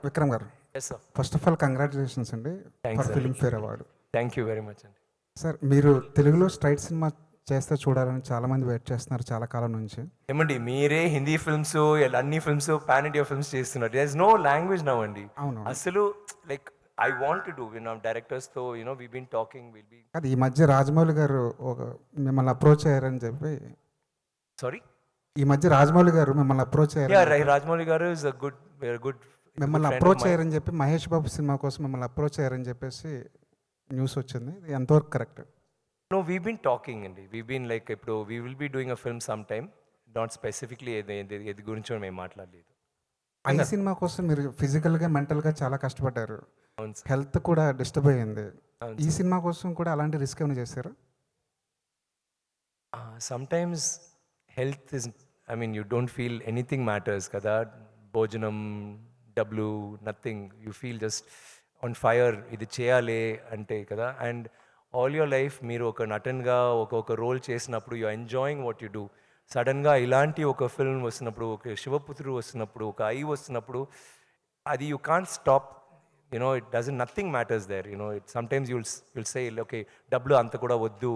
విక్రమ్ గారు, yes sir. First of all congratulations అండి thanks for sir. Filmfare award. Thank you very much అండి. Sir, మీరు తెలుగులో straight cinema చేస్తే చూడాలని చాలామంది వెయిట్ చేస్తున్నారు చాలా కాలం నుంచి. ఏమండి మీరే హిందీ ఫిల్మ్స్ అన్ని ఫిల్మ్స్ పాన్ ఇండియా ఫిల్మ్స్ చేస్తున్నారు. There is no language now అండి. అవును. అసలు like I want to do డైరెక్టర్స్తో we been talking will be. అది ఈ మధ్య రాజమౌళి గారు మిమ్మల్ని అప్రోచ్ అయ్యారని చెప్పి. సారీ, ఈ మధ్య రాజమౌళి గారు మిమ్మల్ని అప్రోచ్ అయ్యారు. రాజమౌళి గారు is a good very good. మిమ్మల్ని అప్రోచ్ అయ్యారని చెప్పి మహేష్ బాబు సినిమా కోసం మిమ్మల్ని అప్రోచ్ అయ్యారని చెప్పేసి న్యూస్ వచ్చింది. ఇది ఎంతవరకు correct? No, we've been talking అండి. We've been like ఇప్పుడు we will be doing a film sometime. Not specifically ఏది గురించో మేము మాట్లాడలేదు. ఈ సినిమా కోసం మీరు ఫిజికల్గా మెంటల్గా చాలా కష్టపడ్డారు. అవును సార్. హెల్త్ కూడా డిస్టర్బ్ అయ్యింది. అవును ఈ సినిమా కోసం కూడా అలాంటి రిస్క్ ఏమైనా చేశారు? Sometimes health is you don't feel anything matters కదా. భోజనం, డబ్బులు, nothing. You feel just on fire. ఇది చేయాలి అంటే కదా. అండ్ ఆల్ యువర్ లైఫ్ మీరు ఒక నటన్గా ఒక రోల్ చేసినప్పుడు you enjoying what you do. సడన్గా ఇలాంటి ఒక ఫిల్మ్ వస్తున్నప్పుడు, ఒక శివపుత్రుడు వస్తున్నప్పుడు, ఒక ఐ వస్తున్నప్పుడు, అది you can't stop. It doesn't nothing matters there. It sometimes you'll say okay డబ్బులు అంత కూడా వద్దు,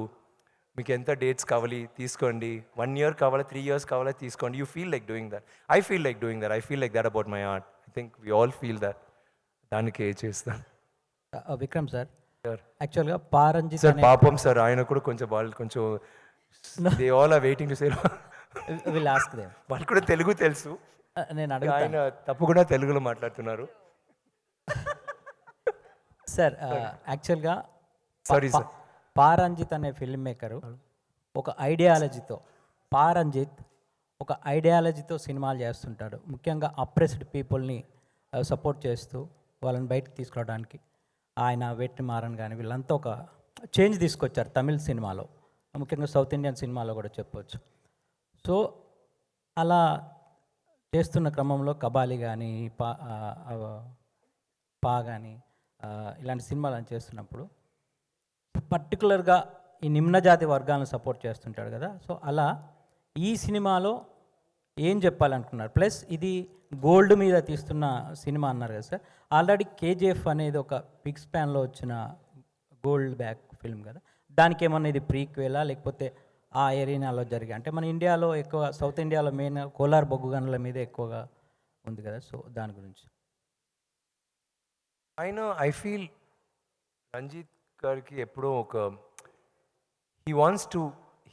మీకు ఎంత డేట్స్ కావాలి తీసుకోండి, 1 year కావాలా 3 years కావాలా తీసుకోండి. You feel like doing that. I feel like doing that. I feel like that about my art. I think we all feel that. దానికి చేస్తాను విక్రమ్ సార్, సార్. యాక్చువల్గా పారంజిత్ సార్ పాపం సార్, ఆయన కూడా కొంచెం వాళ్ళు కొంచెం they all are waiting to say. Will ask them. వాళ్ళు కూడా తెలుగు తెలుసు. నేను ఆయన అడుగుతాను తప్పు కూడా తెలుగులో మాట్లాడుతున్నారు. సార్. యాక్చువల్గా సారీ సార్. పారంజిత్ అనే ఫిల్మ్ మేకరు ఒక ఐడియాలజీతో సినిమాలు చేస్తుంటాడు. ముఖ్యంగా అప్రెస్డ్ పీపుల్ని సపోర్ట్ చేస్తూ వాళ్ళని బయటకు తీసుకురావడానికి ఆయన వెట్రిమారన్ కానీ వీళ్ళంతా ఒక చేంజ్ తీసుకొచ్చారు తమిళ సినిమాలో, ముఖ్యంగా సౌత్ ఇండియన్ సినిమాలో కూడా చెప్పవచ్చు. సో అలా చేస్తున్న క్రమంలో కబాలి కానీ పా కానీ ఇలాంటి సినిమాలను చేస్తున్నప్పుడు పర్టికులర్గా ఈ నిమ్నజాతి వర్గాలను సపోర్ట్ చేస్తుంటాడు కదా. సో అలా ఈ సినిమాలో ఏం చెప్పాలనుకున్నారు? ప్లస్ ఇది గోల్డ్ మీద తీస్తున్న సినిమా అన్నారు కదా సార్. ఆల్రెడీ కేజీఎఫ్ అనేది ఒక బిగ్ స్పాన్లో వచ్చిన గోల్డ్ బ్యాక్ ఫిల్మ్ కదా. దానికి ఏమన్నా ఇది ప్రీక్వేలా లేకపోతే ఆ ఏరియాలో జరిగా? అంటే మన ఇండియాలో ఎక్కువ సౌత్ ఇండియాలో మెయిన్ కోలార్ బొగ్గు గనుల మీద ఎక్కువగా ఉంది కదా. సో దాని గురించి ఐ ఫీల్ రంజిత్ గారికి ఎప్పుడో ఒక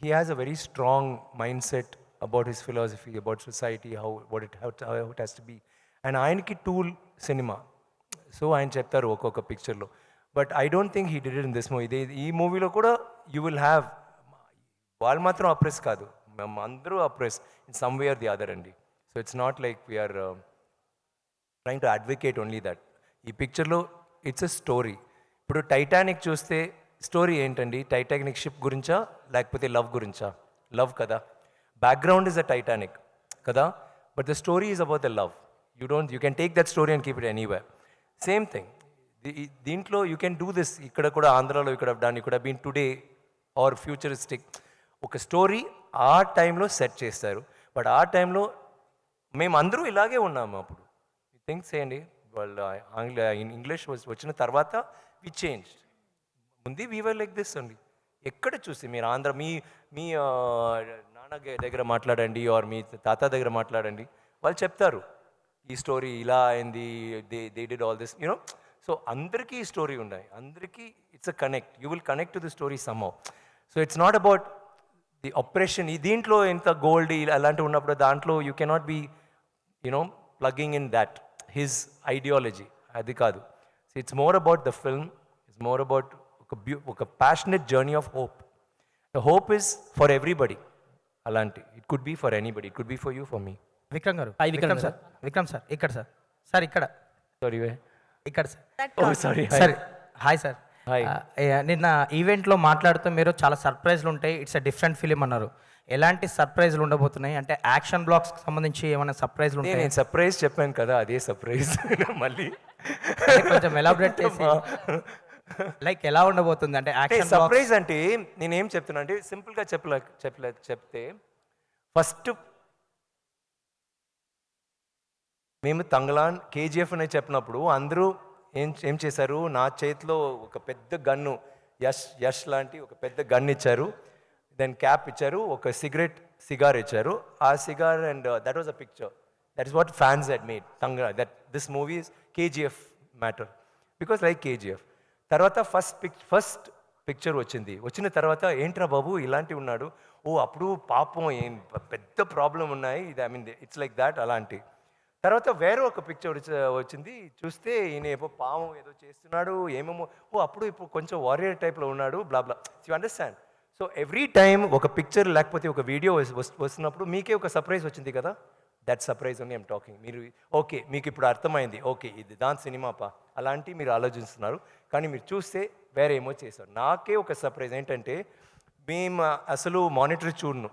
he has a very strong mindset about his philosophy, about society, how it has to be. And ఆయనకి టూల్ సినిమా. సో ఆయన చెప్తారు ఒక్కొక్క పిక్చర్లో. But I don't think he did it in this movie. ఈ మూవీలో కూడా యూ విల్ హ్యావ్, వాళ్ళు మాత్రం అప్రెస్ కాదు, మేము అందరూ అప్రెస్ in some way or the other అండి. So it's not like we're trying to advocate only that. ఈ పిక్చర్లో ఇట్స్ అ స్టోరీ. ఇప్పుడు టైటానిక్ చూస్తే స్టోరీ ఏంటండి? టైటానిక్ షిప్ గురించా లేకపోతే లవ్ గురించా? లవ్ కదా. బ్యాక్గ్రౌండ్ ఇస్ అ టైటానిక్ కదా, but the story is about the love. You can take that story and keep it anywhere. Same thing దీంట్లో you can do this. ఇక్కడ కూడా ఆంధ్రాలో ఇక్కడ దాన్ని కూడా బీన్ టుడే ఆర్ ఫ్యూచరిస్టిక్ ఒక స్టోరీ ఆ టైంలో సెట్ చేస్తారు. బట్ ఆ టైంలో మేము అందరూ ఇలాగే ఉన్నాము. అప్పుడు థింక్స్ చేయండి, వాళ్ళు ఇంగ్లీష్ వచ్చిన తర్వాత వి చేంజ్. ముందు వీ వర్ లైక్ దిస్ అండి. ఎక్కడ చూసి మీరు ఆంధ్ర మీ నాన్న దగ్గర మాట్లాడండి ఆర్ మీ తాత దగ్గర మాట్లాడండి, వాళ్ళు చెప్తారు ఈ స్టోరీ ఇలా అయింది, they did all this so అందరికీ ఈ స్టోరీ ఉన్నాయి. అందరికీ it's a connect. You will connect to the story somehow. So it's not about the operation. ఈ దీంట్లో ఎంత గోల్డ్ అలాంటివి ఉన్నప్పుడు దాంట్లో you cannot be plugging in that his ideology. అది కాదు. So it's more about the film. It's more about ఒక passionate journey of hope. The hope is for everybody. అలాంటి it could be for anybody. It could be for you, for me. Vikram garu, Vikram sir, Vikram sir ఇక్కడ sir, sir ఇక్కడ, sorry ఇక్కడ sir. Oh sorry. Sir hi sir. Hi. నిన్న ఈవెంట్లో మాట్లాడుతూ మీరు చాలా సర్ప్రైజ్లు ఉంటాయి, ఇట్స్ అ డిఫరెంట్ ఫిలిం అన్నారు. ఎలాంటి సర్ప్రైజ్లు ఉండబోతున్నాయి? అంటే యాక్షన్ బ్లాక్స్కి సంబంధించి ఏమైనా సర్ప్రైజ్లు ఉంటాయి? నేను సర్ప్రైజ్ చెప్పాను కదా, అదే సర్ప్రైజ్. మళ్ళీ కొంచెం ఎలాబరేట్ చేసి లైక్ ఎలా ఉండబోతుంది? అంటే యాక్షన్ సర్ప్రైజ్ అంటే నేనేం చెప్తున్నా అంటే సింపుల్గా చెప్తే ఫస్ట్ మేము తంగలాన్ కేజీఎఫ్ అని చెప్పినప్పుడు అందరూ ఏం చేశారు, నా చేతిలో ఒక పెద్ద గన్ను యష్ లాంటి ఒక పెద్ద గన్ ఇచ్చారు, దెన్ క్యాప్ ఇచ్చారు, ఒక సిగార్ ఇచ్చారు. ఆ cigar and that was a picture. That is what fans had made తంగలా, that this movie is KGF matter because like KGF. తర్వాత ఫస్ట్ పిక్చర్ వచ్చిన తర్వాత ఏంట్రా బాబు ఇలాంటివి ఉన్నాడు, ఓ అప్పుడు పాపం ఏం పెద్ద ప్రాబ్లం ఉన్నాయి, ఇది I mean it's like that అలాంటి. తర్వాత వేరే ఒక పిక్చర్ వచ్చింది, చూస్తే ఈయన ఏమో పాము ఏదో చేస్తున్నాడు ఏమేమో, ఓ అప్పుడు ఇప్పుడు కొంచెం వారియర్ టైప్లో ఉన్నాడు blah blah. You understand? So every time ఒక పిక్చర్ లేకపోతే ఒక వీడియో వస్తున్నప్పుడు మీకే ఒక సర్ప్రైజ్ వచ్చింది కదా, that surprise only I'm talking. మీరు ఓకే మీకు ఇప్పుడు అర్థమైంది, ఓకే ఇది దాని సినిమా అలాంటి మీరు ఆలోచిస్తున్నారు, కానీ మీరు చూస్తే వేరే ఏమో చేశారు. నాకే ఒక సర్ప్రైజ్ ఏంటంటే, మేము అసలు మానిటర్ చూడను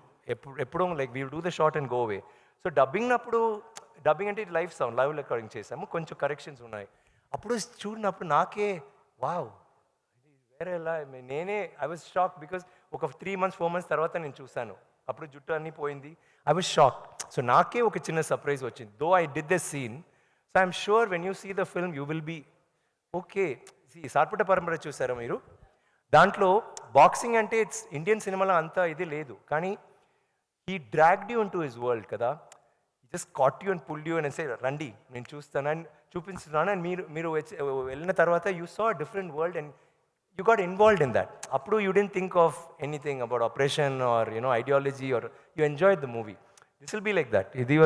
ఎప్పుడూ, like we do the short and go away. So dubbing అంటే లైవ్ సౌండ్, లైవ్ రికార్డింగ్ చేసాము, కొంచెం కరెక్షన్స్ ఉన్నాయి. అప్పుడు చూడినప్పుడు నాకే వావ్ వేరేలా, నేనే ఐ వాజ్ షాక్ బికాస్ ఒక 3 months 4 months తర్వాత నేను చూశాను, అప్పుడు జుట్టు అన్నీ పోయింది. I was shock. సో నాకే ఒక చిన్న సర్ప్రైజ్ వచ్చింది. Though I did the scene, so I'm sure when you see the film you will be okay. Sarpatta Parambarai చూసారా మీరు? దాంట్లో బాక్సింగ్ అంటే ఇట్స్ ఇండియన్ సినిమాలో అంత ఇది లేదు, కానీ he dragged you into his world కదా, just caught you and pulled you అని సే రండి నేను చూస్తాను అని చూపిస్తున్నాను. అండ్ మీరు వెళ్ళిన తర్వాత you saw different world and you got involved in that. Appu you didn't think of anything about operation or ideology, or you enjoyed the movie. This will be like that. Idi